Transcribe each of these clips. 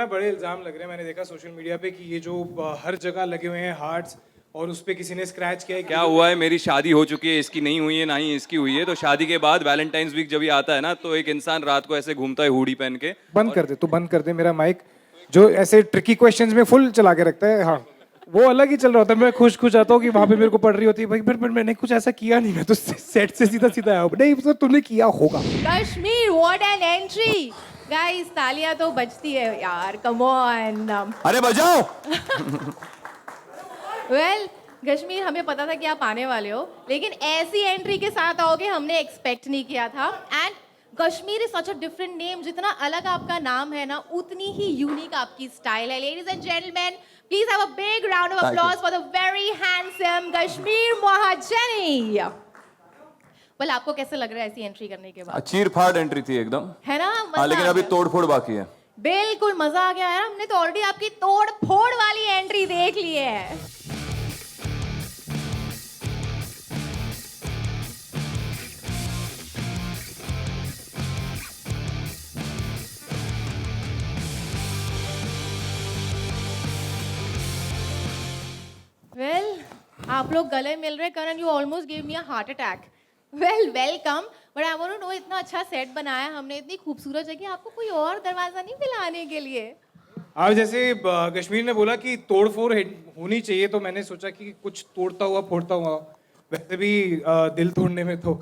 बड़े इल्जाम लग रहे हैं। मैंने देखा सोशल मीडिया पे कि ये जो हर जगह लगे हुए हैं हार्ट्स और उस पे किसी ने स्क्रैच किया है। क्या हुआ है, मेरी शादी हो चुकी है, इसकी नहीं हुई है, ना ही इसकी हुई है। तो शादी के बाद वैलेंटाइंस वीक जब ये आता है ना, तो एक इंसान रात को ऐसे घूमता है हुडी पहन के। बंद कर दे, तू बंद कर दे मेरा माइक। जो ऐसे ट्रिकी क्वेश्चंस में फुल चला के रखता है, हाँ वो अलग ही चल रहा होता है। मैं खुश खुश आता हूँ कि वहां पे मेरे को पड़ रही होती है भाई, पर मैंने कुछ ऐसा किया नहीं, मैं तो सेट से सीधा सीधा आया हूँ। नहीं तो तूने किया होगा। Kashmir, what an entry guys. तालियां तो बजती है यार, कम ऑन। अरे बजाओ। वेल कश्मीर, हमें पता था कि आप आने वाले हो, लेकिन ऐसी एंट्री के साथ आओगे हमने एक्सपेक्ट नहीं किया था। And Kashmir is such a different name. जितना अलग आपका नाम है ना, उतनी ही यूनिक आपकी स्टाइल है। Ladies and gentleman, please have a big round of applause for the very handsome Kashmir महाजनी। वेल, आपको कैसे लग रहा है ऐसी एंट्री करने के बाद? चीर फाड़ एंट्री थी एकदम, है ना? हाँ, लेकिन मजा आ अभी गया। तोड़ फोड़ बाकी है। बिल्कुल मजा आ गया यार। हमने तो ऑलरेडी आपकी तोड़ फोड़ वाली एंट्री देख ली है। वेल, आप लोग गले मिल रहे। Karan, you almost give me a heart attack. Well, welcome. But I want to know, इतना अच्छा सेट बनाया हमने, इतनी खूबसूरत जगह, आपको कोई और दरवाजा नहीं मिला आने के लिए? आज जैसे कश्मीर ने बोला कि तोड़ फोड़ होनी चाहिए, तो मैंने सोचा कि कुछ तोड़ता हुआ फोड़ता हुआ। वैसे भी दिल तोड़ने में तो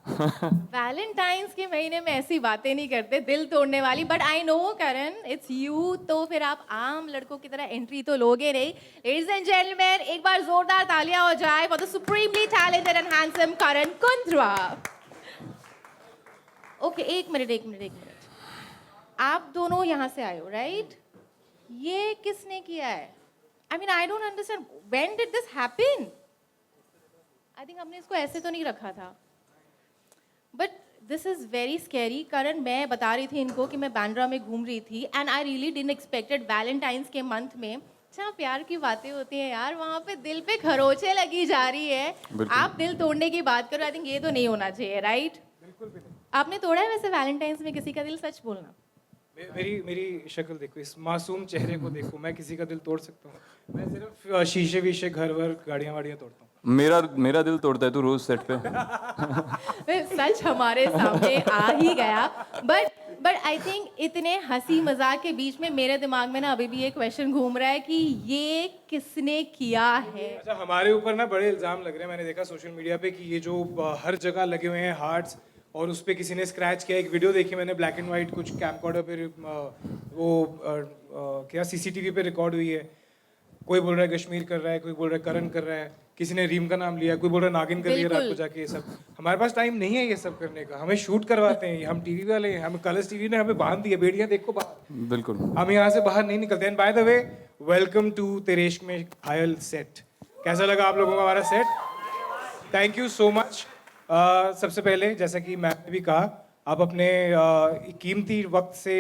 वैलेंटाइंस के महीने में ऐसी बातें नहीं करते, दिल तोड़ने वाली। But I no Karan, it's you, तो फिर आप आम लड़कों की तरह एंट्री तो लोगे नहीं। लेडीज एंड जेंटलमैन, एक बार जोरदार तालियां हो जाए for the supremely talented and handsome Karan Kundra. Okay, एक मिनट। आप दोनों यहाँ से आए हो, राइट? ये किसने किया है? I mean, I don't understand, when did this happen? I think हमने इसको ऐसे तो नहीं रखा था। But this is very scary. Karan, मैं बता रही थी इनको कि मैं बांद्रा में घूम रही थी, and I really didn't expected Valentine's के मंथ में जहाँ प्यार की बातें होती हैं यार, वहाँ पे दिल पे खरोचे लगी जा रही है। आप दिल तोड़ने की बात करो, आई थिंक ये तो नहीं होना चाहिए, राइट? बिल्कुल भी नहीं। आपने तोड़ा है वैसे वैलेंटाइंस में किसी का दिल? सच बोलना। मेरी शक्ल देखो, इस मासूम चेहरे को देखो, मैं किसी का दिल तोड़ सकता हूँ? मैं सिर्फ शीशे वीशे, घर वर, गाड़ियाँ वाड़ियाँ तोड़ता हूँ। मेरा दिल तोड़ता है तू रोज सेट पे। सच हमारे सामने आ ही गया। बट आई थिंक इतने हंसी मजाक के बीच में मेरे दिमाग में ना अभी भी ये क्वेश्चन घूम रहा है कि ये किसने किया है? अच्छा, हमारे ऊपर ना बड़े इल्जाम लग रहे हैं। मैंने देखा सोशल मीडिया पे कि ये जो हर जगह लगे हुए हैं हार्ट्स और उस पे किसी ने स्क्रैच किया। एक वीडियो देखी मैंने, ब्लैक एंड वाइट, कुछ कैमकॉर्डर पे क्या सीसीटीवी पे रिकॉर्ड हुई है। कोई बोल रहा है कश्मीर कर रहा है, कोई बोल रहा है करण कर रहा है, किसी ने रीम का नाम लिया, कोई बोल रहा है नागिन कर रही है रात को जाके। ये सब हमारे पास टाइम नहीं है ये सब करने का। हमें शूट करवाते हैं, हम टीवी वाले हैं, हम कलर्स टीवी ने हमें बांध दिया, बेड़ियां देखो बाहर। बिल्कुल, हम यहाँ से बाहर नहीं निकलते। And by the way, welcome to Tere Ishq Mein घायल सेट। कैसा लगा आप लोगों को हमारा set? Thank you so much. सबसे पहले, जैसा कि मैम ने भी कहा, आप अपने कीमती वक्त से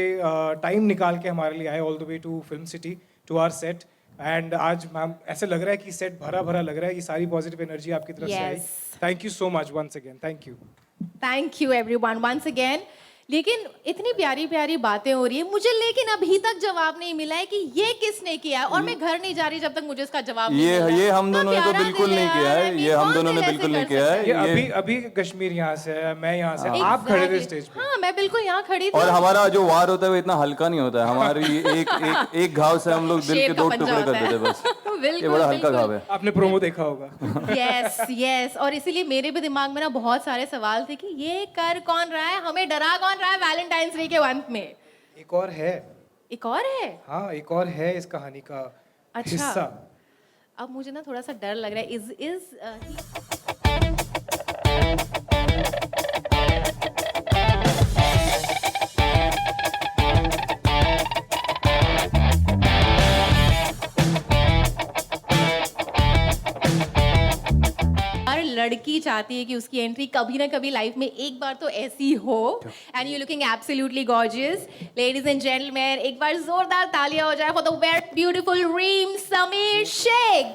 टाइम निकाल के हमारे लिए आए all the way to film city, to our set. And आज मैम ऐसे लग रहा है कि सेट भरा भरा लग रहा है। ये सारी पॉजिटिव एनर्जी आपकी तरफ से आई। Thank you so much once again. Thank you everyone once again. लेकिन इतनी प्यारी प्यारी बातें हो रही है मुझे, लेकिन अभी तक जवाब नहीं मिला है कि ये किसने किया है। और मैं घर नहीं जा रही जब तक मुझे इसका जवाब नहीं मिला। ये हम इतना दोनों ने तो प्यारा बिल्कुल दिल नहीं किया यार, है। I mean, ये हम कौन दोनों दिल ने ऐसे बिल्कुल कर नहीं किया सकता है। ये अभी कश्मीर यहाँ से है, मैं यहाँ से, आप खड़े थे स्टेज पे। हाँ, मैं बिल्कुल यहाँ खड़ी थी। और हमारा जो वार होता है वो इतना हल्का नहीं होता है। हमारी एक घाव से हम लोग दिल शेर के का 2 पंजा टुकड़े कर होता है। देते बस। बिल्कुल, ये बड़ा हल्का बिल्कुल। घाव है। आपने प्रोमो देखा होगा। यस। और इसीलिए मेरे भी दिमाग में ना बहुत सारे सवाल थे कि ये कर कौन रहा है, हमें डरा कौन रहा है वैलेंटाइंस डे के अंत में। एक और है। एक और है? हाँ, एक और है इस कहानी का हिस्सा। अब मुझे ना थोड़ा सा डर लग रहा है। हर लड़की चाहती है कि उसकी एंट्री कभी ना कभी लाइफ में एक बार तो ऐसी हो। And you looking absolutely gorgeous. Ladies and gentlemen, एक बार जोरदार तालियां हो जाए for the very beautiful Reem Sameer Shaikh.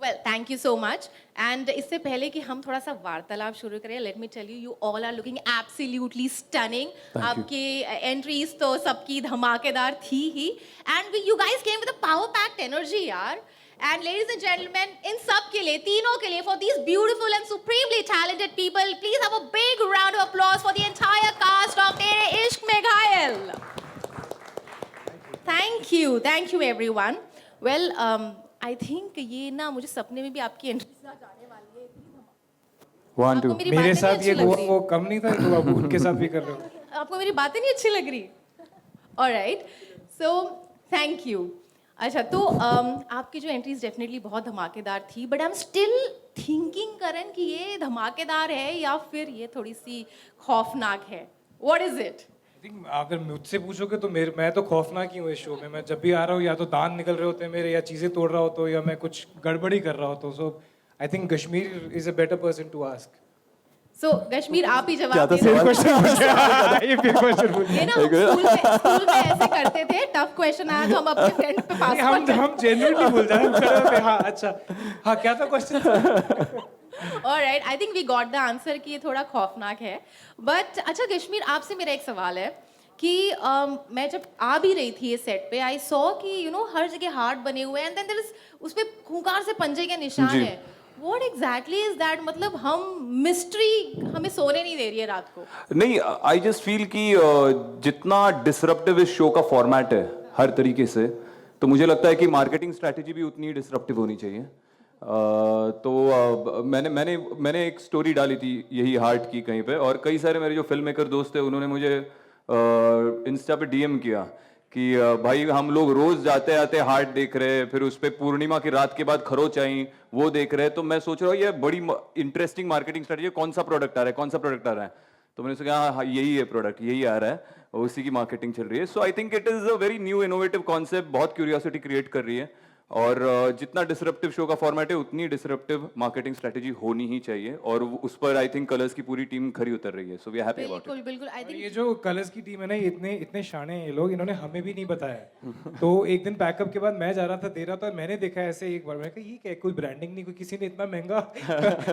Well, thank you so much. And इससे पहले कि हम थोड़ा सा वार्तालाप शुरू करें, let me tell you all are looking absolutely stunning. आपकी एंट्रीज तो सबकी धमाकेदार थी ही, and you guys came with a power packed energy यार। And ladies and gentlemen, इन सब के लिए, तीनों के लिए, for these beautiful and supremely talented people, please have a big round of applause for the entire cast of तेरे इश्क में घायल। Thank you everyone. Well, I think ये ना मुझे सपने में भी आपकी एंट्री जाने वाली है। One, two. आपको मेरी मेरे बातें नहीं साथ अच्छी ये लग हुआ रही? वो कम नहीं था तो आप उनके साथ भी कर रहे हो। आपको मेरी बातें नहीं अच्छी लग रही? Alright, so thank you. अच्छा, तो आपकी जो एंट्रीज डेफिनेटली बहुत धमाकेदार थी, but I am still thinking Karan कि ये धमाकेदार है या फिर ये थोड़ी सी खौफनाक है। What is it? I think अगर मुझसे पूछोगे तो मैं तो खौफनाक ही हूँ इस शो में। मैं जब भी आ रहा हूँ या तो दांत निकल रहे होते हैं मेरे, या चीज़ें तोड़ रहा होता हूँ, या मैं कुछ गड़बड़ी कर रहा होता हूँ। So I think Kashmir is a better person to ask. So Kashmir, आप ही क्या जवाब था दे दो। ये फिर क्वेश्चन पूछ ये ना हम स्कूल में ऐसे करते थे, टफ क्वेश्चन आया तो हम अपने फ्रेंड पे पास हम जेन्युइनली भूल जाए। हाँ अच्छा, हाँ क्या था question? Alright, I think we got the answer कि ये थोड़ा खौफनाक है। बट अच्छा कश्मीर, आपसे मेरा एक सवाल है कि मैं जब आ भी रही थी ये सेट पे, आई सॉ कि यू नो हर जगह हार्ट बने हुए हैं, एंड देन देयर इज उस पे खूंखार से पंजे के निशान जी। है। What exactly is that? मतलब हम मिस्ट्री हमें सोने नहीं दे रही है रात को। नहीं, आई जस्ट फील कि जितना डिसरप्टिव इस शो का फॉर्मेट है हर तरीके से, तो मुझे लगता है कि मार्केटिंग स्ट्रैटेजी भी उतनी डिसरप्टिव होनी चाहिए। तो मैंने एक स्टोरी डाली थी यही हार्ट की कहीं पे, और कई सारे मेरे जो फिल्म मेकर दोस्त थे उन्होंने मुझे इंस्टा पे डीएम किया कि भाई हम लोग रोज जाते आते हार्ट देख रहे हैं, फिर उस पे पूर्णिमा की रात के बाद खरोच आई वो देख रहे हैं। तो मैं सोच रहा हूँ ये बड़ी इंटरेस्टिंग मार्केटिंग स्ट्रेटजी, कौन सा प्रोडक्ट आ रहा है, कौन सा प्रोडक्ट आ रहा है। तो मैंने सोचा हाँ यही है प्रोडक्ट, यही आ रहा है, और उसी की मार्केटिंग चल रही है। So I think it is a very new innovative concept, बहुत क्यूरियोसिटी क्रिएट कर रही है। और जितना डिसरप्टिव शो का फॉर्मेट है उतनी डिसरप्टिव मार्केटिंग स्ट्रेटजी होनी ही चाहिए, और उस पर आई थिंक कलर्स की पूरी टीम खरी उतर रही है। So we are happy about it. बिल्कुल बिल्कुल, आई और थिंक ये जो कलर्स की टीम है ना, ये इतने शाणे हैं ये लोग, इन्होंने हमें भी नहीं बताया। तो एक दिन पैकअप के बाद मैं जा रहा था, दे रहा था, मैंने देखा ऐसे एक बार, मैं कहा ये क्या, कोई ब्रांडिंग नहीं, कोई किसी ने इतना महंगा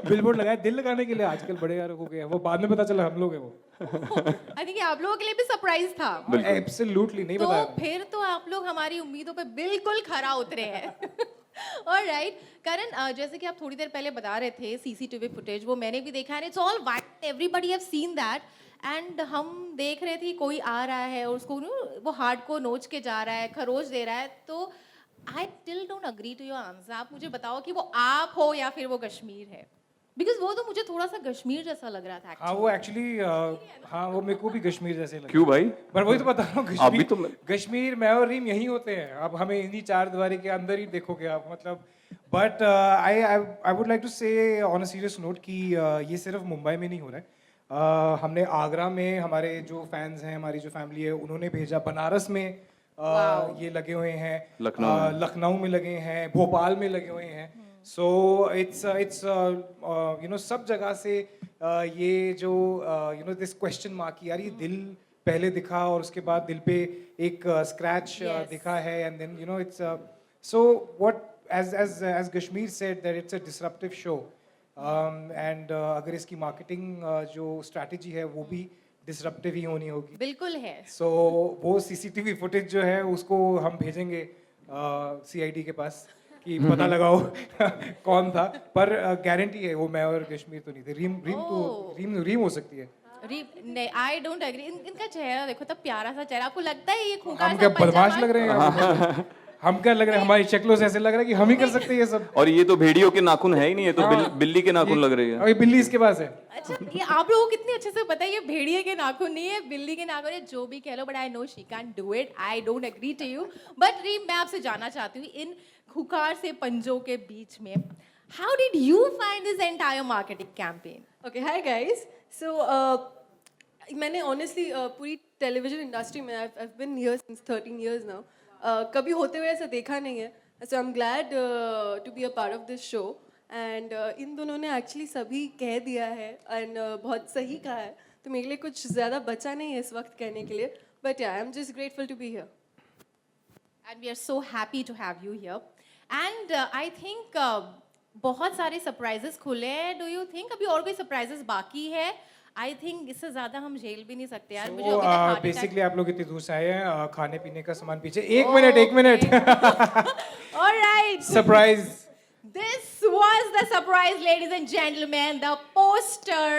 बिलबोर्ड लगाया दिल लगाने के लिए। आजकल बड़े यार हो गए, वो बाद में पता चला हम लोग है वो। आई थिंक आप लोगों के लिए भी सरप्राइज था। एब्सोल्युटली नहीं तो बताया। फिर तो आप लोग हमारी उम्मीदों पे बिल्कुल खरा उतरे हैं। ऑलराइट करण, जैसे कि आप थोड़ी देर पहले बता रहे थे सीसीटीवी फुटेज, वो मैंने भी देखा है, it's all white, everybody have seen that. And हम देख रहे थे कोई आ रहा है और उसको वो हार्ट को नोच के जा रहा है, खरोच दे रहा है। तो I still don't agree to your answer. आप मुझे बताओ कि वो आप हो या फिर वो कश्मीर है, बिकॉज वो तो मुझे थोड़ा सा कश्मीर जैसा लग रहा था। हाँ वो एक्चुअली, हाँ वो मेरे को भी कश्मीर जैसे लगा। क्यों भाई? पर वही तो बता रहा हूँ, अभी तो कश्मीर मैं और रीम यही होते हैं। अब हमें इन्हीं चार दीवारी के अंदर ही देखोगे आप, मतलब। But I would like to say on a serious note कि ये सिर्फ मुंबई में नहीं हो रहा है। हमने आगरा में, हमारे जो फैंस हैं, हमारी जो फैमिली है, उन्होंने भेजा। बनारस में ये लगे हुए हैं, लखनऊ में लगे हैं, भोपाल में लगे हुए हैं। सो इट्स यू नो सब जगह से ये जो you know this question mark, यार ये दिल पहले दिखा और उसके बाद दिल पे एक स्क्रैच दिखा है, and then you know it's so what as Kashmir said that it's a disruptive show, and अगर इसकी मार्केटिंग जो स्ट्रैटेजी है वो भी डिसरप्टिव ही होनी होगी। बिल्कुल है। सो वो सीसीटीवी फुटेज जो है उसको हम भेजेंगे सीआईडी के पास कि पता लगाओ कौन था। पर गारंटी है वो मैं और कश्मीर तो नहीं थे। रीम हो सकती है। नहीं, आई डोंट एग्री। इनका चेहरा देखो, तब प्यारा सा चेहरा, आपको लगता है ये खूंखार हम सा क्या पंजा बदमाश मार- लग रहे हैं? हम क्या लग रहे हैं? हमारी शक्लों से ऐसे लग रहा है कि हम ही कर सकते हैं ये सब। और ये तो भेड़ियों के नाखून है ही नहीं, ये तो बिल्ली के नाखून लग रही है। अभी बिल्ली इसके पास है। अच्छा, ये आप लोगों को कितने अच्छे से पता है ये भेड़िए के नाखून नहीं है, बिल्ली के नाखून है, जो भी कह लो, but I know she can do it. I don't agree to you. But Reem, मैं आपसे जानना चाहती हूँ, इन खुखार से पंजों के बीच में, how did you find this entire marketing campaign? Okay, hi guys. So मैंने ऑनेस्टली पूरी टेलीविजन इंडस्ट्री में I been here since 13 years now, कभी होते हुए ऐसा देखा नहीं है। So I am glad to be a part of this show. And इन दोनों ने एक्चुअली सभी कह दिया है, एंड बहुत सही कहा है, तो मेरे लिए कुछ ज़्यादा बचा नहीं है इस वक्त कहने के लिए। But I am just grateful to be here. And we are so happy to have you here. And I think बहुत सारे सरप्राइजेस खुले हैं. डू यू थिंक अभी और कोई सरप्राइजेस बाकी है? आई थिंक इससे ज्यादा हम झेल भी नहीं सकते यार. मुझे तो अभी तक हार्ट बेसिकली आप लोग इतनी दूर से आए हैं खाने पीने का सामान पीछे. एक minute alright. Surprise. This was the surprise, ladies and gentlemen, the poster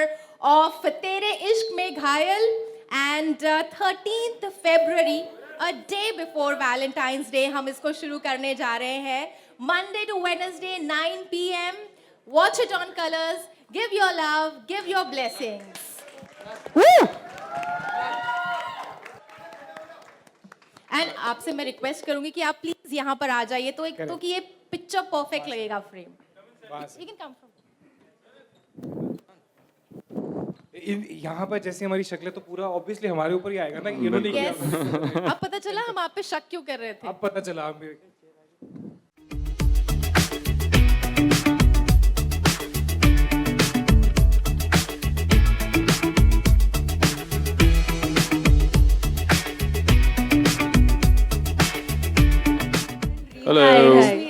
of Tere Ishq Mein Ghayal, and 13th February, a day before Valentine's Day, हम इसको शुरू करने जा रहे हैं. Monday to Wednesday, 9 p.m. Watch it on Colors. Give your love, give your blessings. And आपसे मैं request करूंगी कि आप प्लीज यहाँ पर आ जाइए, तो एक तो कि ये पिक्चर परफेक्ट लगेगा frame. You can come from. यहाँ पर जैसे हमारी शक्ल तो पूरा ऑब्वियसली हमारे ऊपर ही आएगा ना. इन्होंने किया. Yes. अब पता चला हम आप पे शक क्यों कर रहे थे. अब पता चला हमें.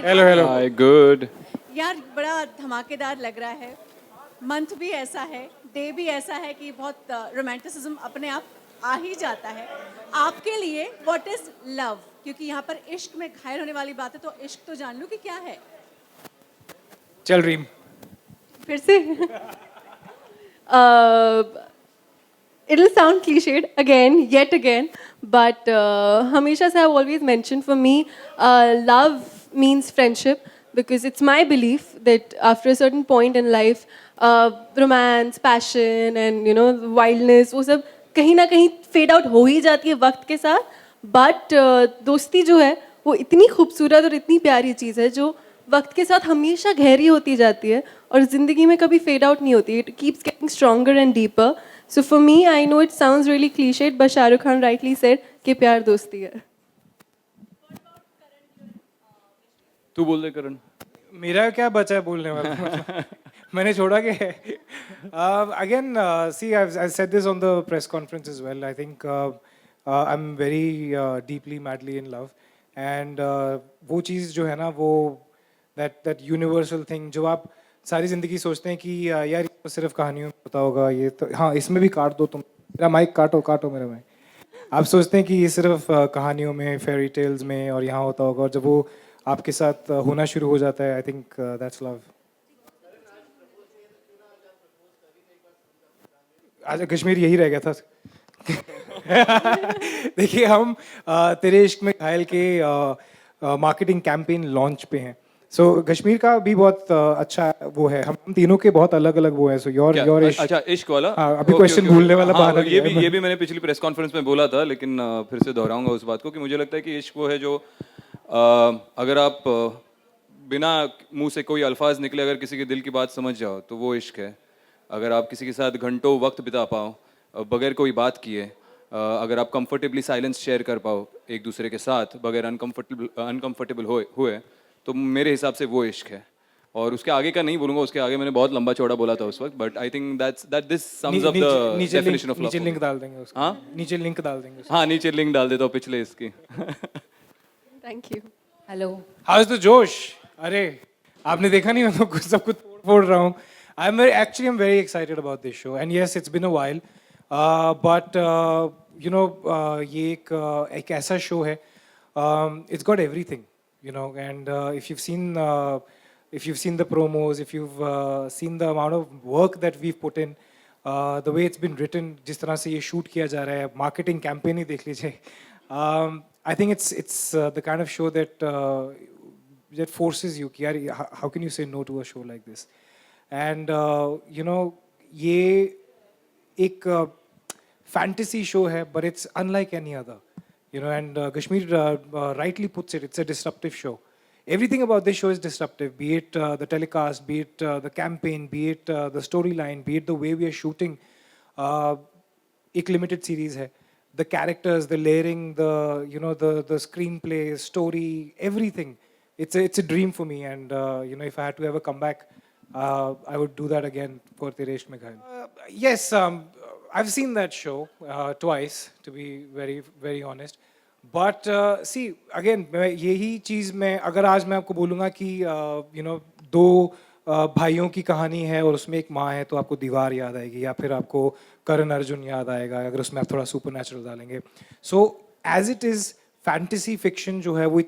Hello hello. Hi good. यार बड़ा धमाकेदार लग रहा है. मंथ भी ऐसा है, डे भी ऐसा है कि बहुत रोमांटिसिज्म अपने आप आ ही जाता है. आपके लिए व्हाट इज लव? क्योंकि यहाँ पर इश्क में घायल होने वाली बात है, तो इश्क तो जान लो कि क्या है. चल रीम. फिर से it'll sound cliched again, yet again, but हमेशा से I've always mentioned, for me love means friendship, because it's my belief that after a certain point in life romance, passion and you know wildness वो सब कहीं ना कहीं fade out हो ही जाती है वक्त के साथ. but दोस्ती जो है वो इतनी खूबसूरत और इतनी प्यारी चीज़ है जो वक्त के साथ हमेशा गहरी होती जाती है और ज़िंदगी में कभी फेड आउट नहीं होती. It keeps getting stronger and deeper. So for me, I know it sounds really clichéd, but Shahrukh Khan rightly said कि प्यार दोस्ती है. तू बोल दे करण. मेरा क्या बचा है बोलने वाला. मैंने छोड़ा कि again see I said this on the press conference as well. I think I am very deeply madly in love. And वो चीज़ जो है ना, वो that universal thing जो आप सारी ज़िंदगी सोचते हैं कि यार ये तो सिर्फ कहानियों में होता होगा. ये तो हाँ, इसमें भी काट दो तुम. मेरा माइक काटो मेरा माइक. आप सोचते हैं कि ये सिर्फ कहानियों में, फेरी टेल्स में और यहाँ होता होगा, और जब वो आपके साथ होना शुरू हो जाता है, आई थिंक दैट्स लव. आज कश्मीर यही रह गया था. देखिए, हम तेरे इश्क में घायल के मार्केटिंग कैंपेन लॉन्च पे हैं. सो कश्मीर का भी बहुत अच्छा वो है. हम तीनों के बहुत अलग अलग वो है. सो योर इश्क. अच्छा, इश्क वाला. हाँ, अभी क्वेश्चन भूलने वाला हाँ, बहाना ये दिया है. भी मैंने पिछली प्रेस कॉन्फ्रेंस में बोला था, लेकिन फिर से दोहराऊंगा उस बात को कि मुझे लगता है कि इश्क वो है जो अगर आप बिना मुंह से कोई अल्फाज निकले अगर किसी के दिल की बात समझ जाओ तो वो इश्क है. अगर आप किसी के साथ घंटों वक्त बिता पाओ बगैर कोई बात किए, अगर आप कंफर्टेबली साइलेंस शेयर कर पाओ एक दूसरे के साथ बगैर अनकंफर्टेबल हुए, तो मेरे हिसाब से वो इश्क है. और उसके आगे का नहीं बोलूंगा, उसके आगे मैंने बहुत लंबा चौड़ा बोला था उस वक्त, but I think that this sums up the definition of love. नीचे लिंक डाल देंगे उसका. हाँ? नीचे लिंक डाल देंगे उसका. हाँ, नीचे लिंक डाल देता हूँ पिछले इसकी. Thank you. Hello. How is the जोश? अरे आपने देखा नहीं, मैं तो कुछ सब कुछ फोड़ रहा हूँ. I'm very excited about this show, and yes, it's been a while, but you know, ये एक ऐसा show है. It's got everything, you know, and if you've seen the promos, if you've seen the amount of work that we've put in, the way it's been written, जिस तरह से ये shoot किया जा रहा है, marketing campaign ही देख लीजिए. I think it's the kind of show that forces you कि यार how can you say no to a show like this? And you know, ये एक fantasy show है, but it's unlike any other, you know. And Kashmir rightly puts it, it's a disruptive show. Everything about this show is disruptive, be it the telecast, be it the campaign, be it the storyline, be it the way we are shooting. एक limited series है. The characters, the layering, the screenplay, story, everything. It's a dream for me, and you know, if I had to ever come back, I would do that again for Tere Ishq Mein Ghayal. Yes, I've seen that show twice, to be very, very honest. But see, again, यही चीज़ मैं अगर आज मैं आपको बोलूँगा कि you know, दो भाइयों की कहानी है और उसमें एक माँ है तो आपको दीवार याद आएगी, या फिर आपको करण अर्जुन याद आएगा अगर उसमें आप थोड़ा सुपर नेचुरल डालेंगे. So as it is fantasy fiction जो है वो the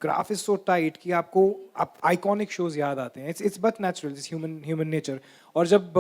graph is so tight कि आपको आइकॉनिक शोज याद आते हैं. It's but natural, it's human nature. और जब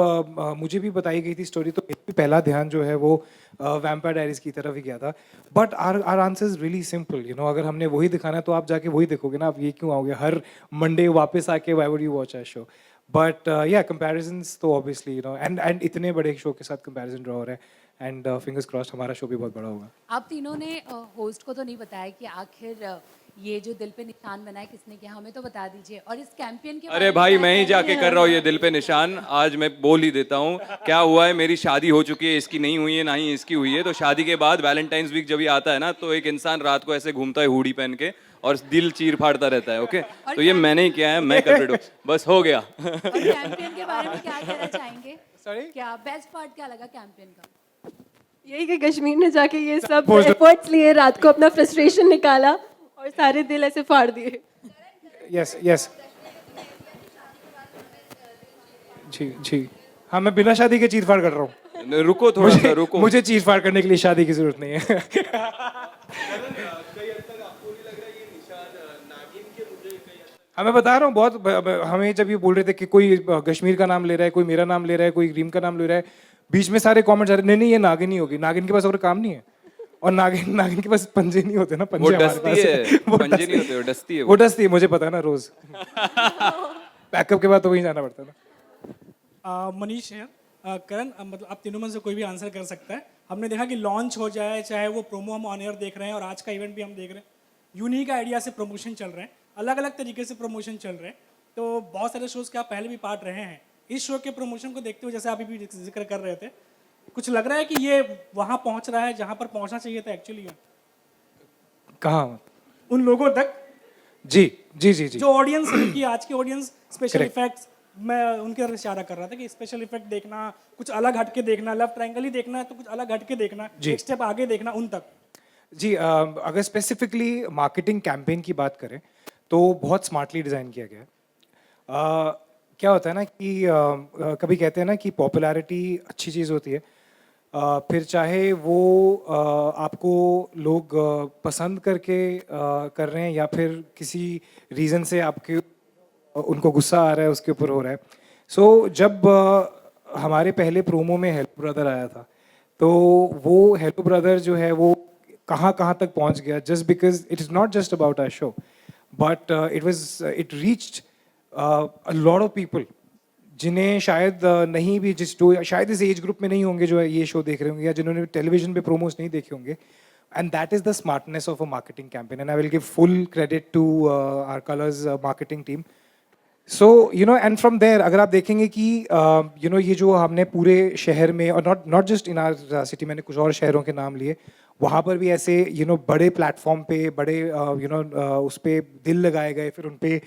मुझे भी बताई गई थी स्टोरी तो मेरा भी पहला ध्यान जो है वो वैम्पायर डायरीज की तरफ ही गया था. But our answer is really simple, you know. अगर हमने वही दिखाना है तो आप जाके वही देखोगे ना. आप ये क्यों आओगे हर मंडे वापस आके why would you watch a show. But या कंपैरिजंस तो ऑब्वियसली, यू नो, एंड इतने बड़े शो के साथ कंपैरिजन ड्रॉ हो रहा है. एंड फिंगर्स क्रॉस्ड हमारा शो भी बहुत बड़ा होगा. आप तीनों ने होस्ट को तो नहीं बताया कि आखिर ये जो दिल पे निशान बना है किसने किया, हमें तो बता दीजिए. और इस कैंपेन के बारे अरे में भाई क्या मैं ही कहेंगे? जाके कर रहा हूँ ये दिल पे निशान. आज मैं बोल ही देता हूँ क्या हुआ है. मेरी शादी हो चुकी है, इसकी नहीं हुई है, ना ही इसकी हुई है. तो शादी के बाद वैलेंटाइंस वीक जब ये आता है ना तो एक इंसान रात को ऐसे घूमता है हुडी पहन के और दिल चीर फाड़ता रहता है. ओके, तो ये मैंने ही किया है, मैं कल्प्रिट हूँ. बस हो गया. और कैंपेन के बारे में क्या कहना चाहेंगे? Sorry? क्या बेस्ट पार्ट क्या लगा कैंपेन का? यही कि कश्मीर ने जाके ये सब एफर्ट्स लिए, रात को अपना फ्रस्ट्रेशन निकाला और सारे दिल ऐसे फाड़ दिए. यस यस जी जी. हाँ, मैं बिना शादी के चीर फाड़ कर रहा हूँ. रुको थोड़ा सा रुको. मुझे चीर फाड़ करने के लिए शादी की जरूरत नहीं है. हाँ, मैं बता रहा हूँ बहुत. हमें जब ये बोल रहे थे कि कोई कश्मीर का नाम ले रहा है, कोई मेरा नाम ले रहा है, कोई रीम का नाम ले रहा है, बीच में सारे कमेंट्स आ रहे, नहीं नहीं ये नागिन ही होगी. नागिन के पास और काम नहीं है. और नागिन नागिन के पास पंजे नहीं होते ना. वो पंजे हमारे डसती पास है, वो पंजे डसती नहीं होते, वो डसती है. वो डसती है, मुझे पता है ना. रोज बैकअप के बाद तो वहीं जाना पड़ता है ना. मनीष है. करण, मतलब आप तीनों में से कोई भी आंसर कर सकता है. हमने देखा कि लॉन्च हो जाए, चाहे वो प्रोमो हम ऑन एयर देख रहे हैं और आज का इवेंट भी हम देख रहे हैं, यूनिक आइडिया से प्रमोशन चल रहे हैं, अलग अलग तरीके से प्रमोशन चल रहे हैं. तो बहुत सारे शोज़ के आप पहले भी पार्ट रहे हैं. इस शो के प्रमोशन को देखते हुए जैसे आप अभी भी जिक्र कर रहे थे, कुछ लग रहा है कि ये वहाँ पहुँच रहा है जहाँ पर पहुँचना चाहिए था एक्चुअली कहाँ? उन लोगों तक जी जी जी जी. जो ऑडियंस है कि आज की ऑडियंस स्पेशल Correct. इफेक्ट्स, मैं उनके तरफ इशारा कर रहा था कि स्पेशल इफेक्ट देखना, कुछ अलग हटके देखना, लव ट्रायंगल ही देखना है तो कुछ अलग हटके देखना, जी. एक स्टेप आगे देखना, उन तक. जी, अगर स्पेसिफिकली मार्केटिंग कैंपेन की बात करें तो बहुत स्मार्टली डिज़ाइन किया गया है. क्या होता है ना कि कभी कहते हैं ना कि पॉपुलैरिटी अच्छी चीज़ होती है. फिर चाहे वो आपको लोग पसंद करके कर रहे हैं या फिर किसी रीज़न से आपके उनको गुस्सा आ रहा है उसके ऊपर हो रहा है. सो जब हमारे पहले प्रोमो में हेलो ब्रदर आया था तो वो हेलो ब्रदर जो है वो कहाँ कहाँ तक पहुँच गया, just because it is not just about our show but it reached a lot of people जिन्हें शायद नहीं भी जो शायद इस एज ग्रुप में नहीं होंगे जो ये शो देख रहे होंगे या जिन्होंने टेलीविजन पे प्रोमोस नहीं देखे होंगे. And that is the smartness of a marketing campaign and I will give full credit to our Colors marketing team. So you know, and from there अगर आप देखेंगे कि यू नो ये जो हमने पूरे शहर में और not just in our city, मैंने कुछ और शहरों के नाम लिए, वहाँ पर भी ऐसे यू नो बड़े प्लेटफॉर्म पे बड़े यू नो उस पर दिल लगाए गए, फिर उन पर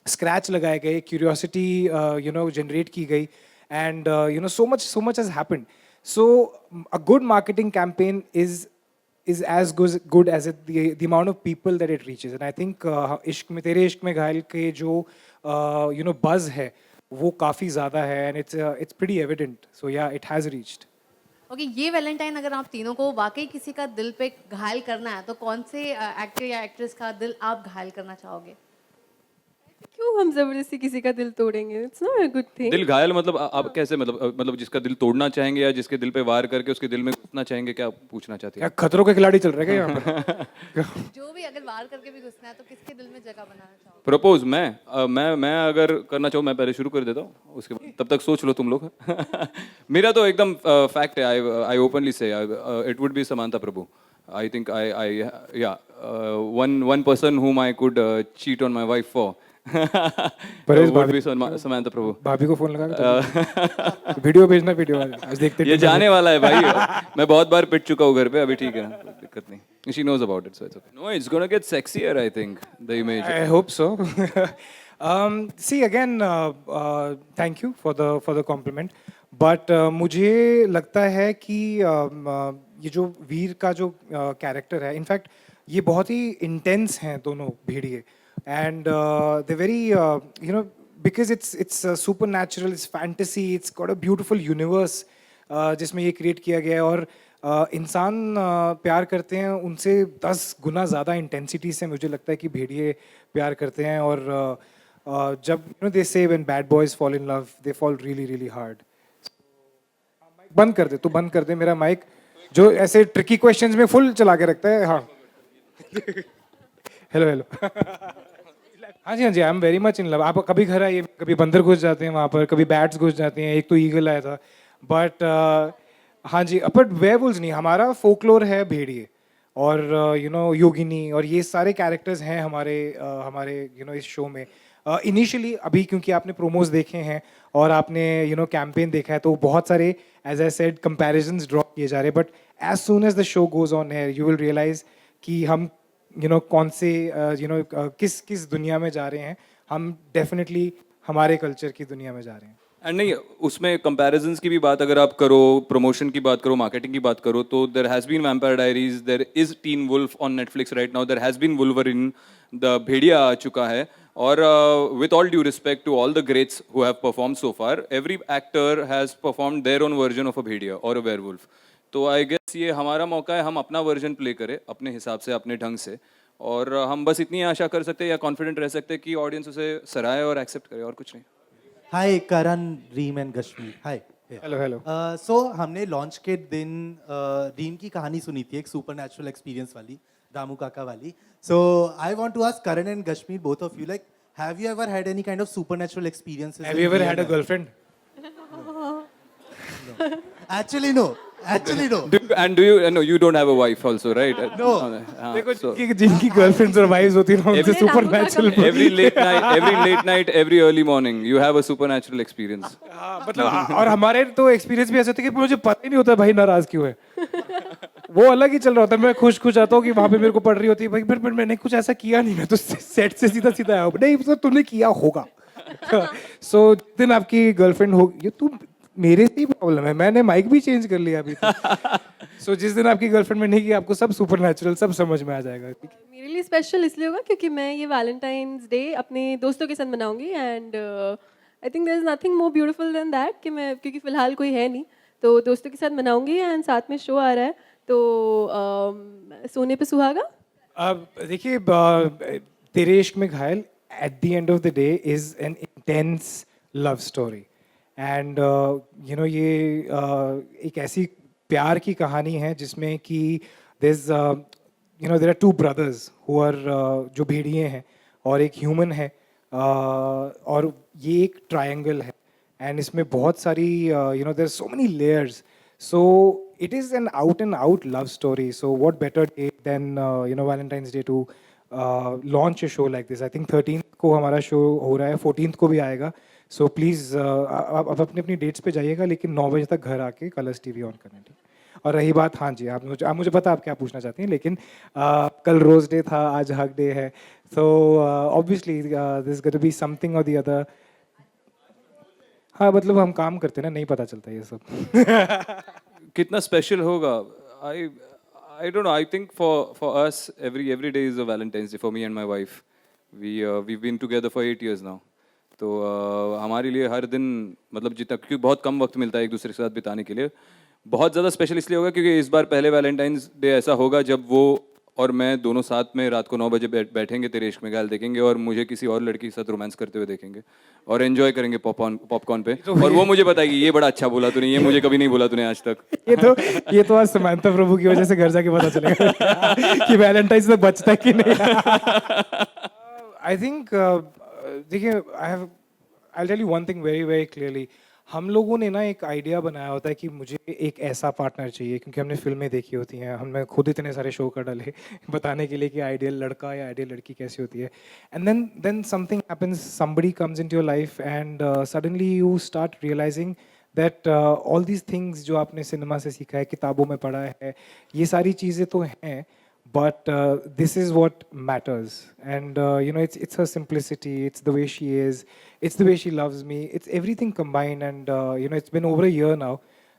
स्क्रैच लगाए गए, क्यूरियोसिटी यू नो जनरेट की गई and you know so much has happened. So a good marketing campaign is as good as the amount of people that it reaches. And I think इश्क में तेरे इश्क में घायल के जो you know buzz है वो काफ़ी ज़्यादा है and it's pretty evident. So yeah, it has reached. Okay, ये वैलेंटाइन अगर आप तीनों को वाकई किसी का दिल पे घायल करना है तो कौन से एक्टर या एक्ट्रेस का दिल आप घायल करना चाहोगे? क्यों हम जबरदस्ती किसी का दिल तोड़ेंगे? It's not a good thing. दिल घायल मतलब आप कैसे, मतलब जिसका दिल तोड़ना चाहेंगे या जिसके दिल पे वार करके उसके दिल में घुसना चाहेंगे, क्या पूछना चाहते क्या हैं? खतरों के खिलाड़ी चल रहे हैं क्या यहाँ पर? जो भी अगर वार करके भी घुसना है तो किसके दिल में जगह बनाना चाहोगे? प्रपोज मैं अगर करना चाहूँ, मैं पहले शुरू कर देता हूँ, उसके बाद तब तक सोच लो तुम लोग. मेरा तो एकदम फैक्ट है. I openly say it would be Samantha Prabhu. I think one person whom I could cheat on my wife for would be Samantha Prabhu. भाभी को फोन लगा के वीडियो भेजना, वीडियो आज देखते ये जाने वाला है भाई. मैं बहुत बार पिट चुका हूँ घर पे, अभी ठीक है, कोई दिक्कत नहीं. She knows about it, so it's okay. No, it's gonna get sexier, I think, the image. I hope so. See again, thank you for the compliment. But मुझे लगता है कि ये जो वीर का जो कैरेक्टर है, इनफैक्ट ये बहुत ही इंटेंस हैं दोनों भेड़िए. and they're very because it's supernatural, it's fantasy, it's got a beautiful universe जिसमें ये क्रिएट किया गया है, और इंसान प्यार करते हैं उनसे 10 गुना ज़्यादा इंटेंसिटी से मुझे लगता है कि भेड़िए प्यार करते हैं, और जब दे से when bad boys fall in love they fall really really hard. बंद कर दे, तू बंद कर दे मेरा माइक, जो ऐसे ट्रिकी क्वेश्चंस में फुल चला के रखता है. हाँ हेलो हेलो. हाँ जी, I am very much in love. आप कभी घर आइए, कभी बंदर घुस जाते हैं वहाँ पर, कभी बैट्स घुस जाते हैं, एक तो ईगल आया था, बट हाँ जी. बट वेयरवुल्व्स नहीं, हमारा फोकलोर है भेड़िए और योगिनी, और ये सारे कैरेक्टर्स हैं हमारे इस शो में. इनिशियली अभी क्योंकि आपने प्रोमोज देखे हैं और आपने कैंपेन देखा है, तो बहुत सारे as I said comparisons draw किए जा रहे हैं, but as soon as the show goes on air you will realise कि हम कौन से किस दुनिया में जा रहे हैं. हम डेफिनेटली हमारे कल्चर की दुनिया में जा रहे हैं. एंड नहीं, उसमें कंपैरिजंस की भी बात अगर आप करो, प्रमोशन की बात करो, मार्केटिंग की बात करो, तो there has been Vampire Diaries, there is Teen Wolf on Netflix right now, there has been Wolverine, the Bhediya आ चुका है. और with all due respect to all the greats who have perform so far, every actor has performed their own version of a bhediya और a werewolf. तो I guess ये हमारा मौका है, हम अपना वर्जन प्ले करें अपने हिसाब से, अपने ढंग से, और हम बस इतनी आशा कर सकते हैं या कॉन्फिडेंट रह सकते हैं कि ऑडियंस उसे सराहे और एक्सेप्ट करे, और कुछ नहीं. Hi Karan, Reem and Kashmir. Hi. Hello hello. So हमने लॉन्च के दिन रीम की कहानी सुनी थी, एक सुपरनैचुरल एक्सपीरियंस वाली, रामू काका वाली. So I want to ask Karan and Kashmir, both of you, like have you ever had any kind of supernatural experiences? Have you ever had a girlfriend? Actually no. And do you no, you don't have a wife also, right? No. देखो जिनकी girlfriends और wives होती हैं उनसे supernatural. every late night, every early morning, you have a supernatural experience. मतलब और हमारे तो एक्सपीरियंस भी ऐसे होते हैं कि मुझे पता ही नहीं होता भाई नाराज क्यों है. वो अलग ही चल रहा होता है. मैं खुश आता हूँ कि वहाँ पे मेरे को पड़ रही होती है भाई, पर मैंने कुछ ऐसा किया नहीं, मैं तो सेट से सीधा आया. नहीं तो तुमने किया होगा. सो दिन आपकी गर्लफ्रेंड होगी, तू मेरे से ही प्रॉब्लम है, मैंने माइक भी चेंज कर लिया अभी. सो जिस दिन आपकी गर्लफ्रेंड में नहीं की, आपको सब सुपरनैचुरल सब समझ में आ जाएगा. मेरे लिए स्पेशल इसलिए होगा क्योंकि मैं ये वैलेंटाइंस डे अपने दोस्तों के साथ मनाऊंगी, and I think there is nothing more beautiful than that कि मैं, क्योंकि फिलहाल कोई है नहीं, तो दोस्तों के साथ मनाऊंगी, एंड साथ में शो आ रहा है, तो सोने पे सुहागा. अब देखिए, तेरे Ishq Mein Ghayal at the end of the day is an intense love story, and ये एक ऐसी प्यार की कहानी है जिसमें कि there are two brothers who are जो भेड़िए हैं और एक ह्यूमन है, और ये एक ट्रायंगल है, एंड इसमें बहुत सारी there so many layers. So it is an out and out love story, so what better day than Valentine's Day to launch a show like this. I think 13th को हमारा show हो रहा है, 14th को भी आएगा, so please आप अपनी डेट्स पे जाइएगा, लेकिन 9 बजे तक घर आके कलर्स टीवी ऑन करना. ठीक. और रही बात, हाँ जी, आप मुझे पता आप क्या पूछना चाहती हैं, लेकिन कल रोज डे था, आज हक डे है, so obviously there's going to be something or the other. हाँ मतलब हम काम करते हैं ना, नहीं पता चलता ये सब. कितना स्पेशल होगा, I don't know. I think for us every day is a Valentine's Day for me and my wife. We've been together for 8 years now. तो हमारे लिए हर दिन, मतलब जितना, क्योंकि बहुत कम वक्त मिलता है एक दूसरे के साथ बिताने के लिए, बहुत ज़्यादा स्पेशल इसलिए होगा क्योंकि इस बार पहले वैलेंटाइंस डे ऐसा होगा जब वो और मैं दोनों साथ में रात को 9 बजे बैठेंगे, तेरे इश्क में घायल देखेंगे, और मुझे किसी और लड़की के साथ रोमांस करते हुए देखेंगे, और एंजॉय करेंगे पॉपकॉर्न पे, और वो मुझे बताएगी ये बड़ा अच्छा बोला तूने, ये मुझे कभी नहीं बोला तूने आज तक. ये तो आज समांता प्रभु की वजह से घर जाके पता चलेगा कि वैलेंटाइंस तक बचता है कि नहीं. आई थिंक देखिए, I'll tell you one thing very very clearly. हम लोगों ने ना एक आइडिया बनाया होता है कि मुझे एक ऐसा पार्टनर चाहिए, क्योंकि हमने फिल्में देखी होती हैं, हमने खुद इतने सारे शो कर डाले बताने के लिए कि आइडियल लड़का या आइडियल लड़की कैसी होती है. And then something happens, somebody comes into your life, and suddenly you start realising that all these things जो आपने सिनेमा से सीखा है, किताबों में पढ़ा है, ये सारी चीज़ें तो हैं, but this is what matters, and it's her simplicity, it's the way she is, it's the way she loves me, it's everything combined, and it's been over a year now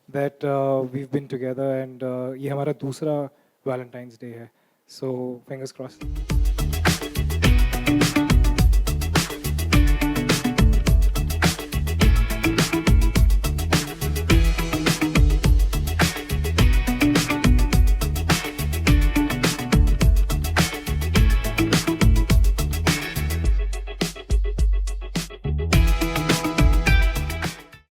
that we've been together, and ये हमारा दूसरा Valentine's Day है, so fingers crossed.